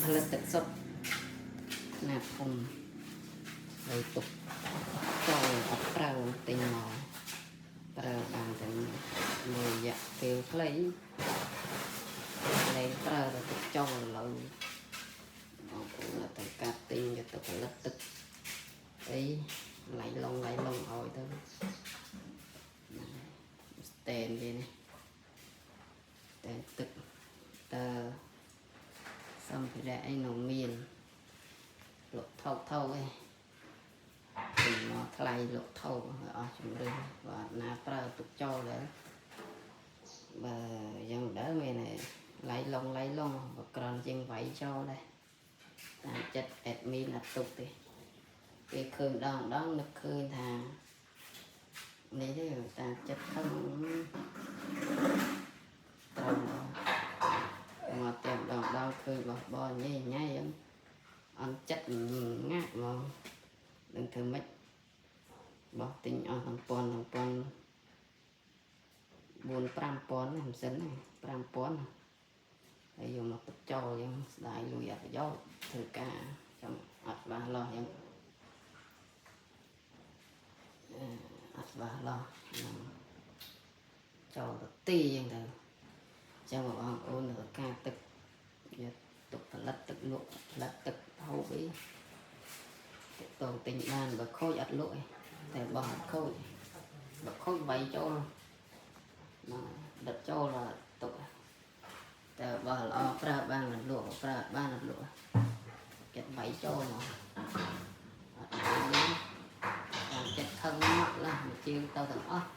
ផលិតទឹកសុទ្ធណាធំហើយទុកចូលអត់ប្រើទិញមកប្រើបានតែមួយរយៈពេលខ្លីលែងប្រើទឹកចូលឥឡូវបងប្អូនទៅកាត់ទិញយកទៅផលិតទឹកអីឡៃឡុងឲ្យទៅស្តែនវានេះតែទឹកតើសម្ភារៈអីនៅមានលក់ថោកឯងពីមកថ្លៃលក់ថោកអស់ជំរឿនបាទណាប្រើទុកចោលដែរបើយ៉ាងដែរមែនឡៃឡុងបើក្រនជាងវាយចោលដែរតាមចិត្តអេដមីនអត់ទុកទេពេលឃើញដងនឹកឃើញថានេះទេតាមចិត្តខឹងត្រូវមកតែដងឃើញបោះញ៉ៃហ្នឹងអន់ចិត្តងាក់មកនឹងធ្វើម៉េចបោះទិញអស់ទាំងពាន់4-5ពាន់មិនសិន5,000ហើយយកមកចោលយ៉ាងស្ដាយលុយអត់ប្រយោជន៍ធ្វើការចាំអត់បានលោះយ៉ាងអត់បានលោះចោលទៅទីយ៉ាងទៅចាំបងប្អូនធ្វើការទឹកយកទុកផលិតទឹកលក់ផលិតទឹកហូបអីតងទិញបានបើខូចអត់លក់ឯងតែបោះអត់ខូចបើខូចវាយចូលដិតចូលទុកតែបើល្អប្រើបានមិនលក់ប្រើបានអត់លក់គេវាយចូលមកអត់មានចិត្តខឹងមកឡាជឿទៅទាំងអស់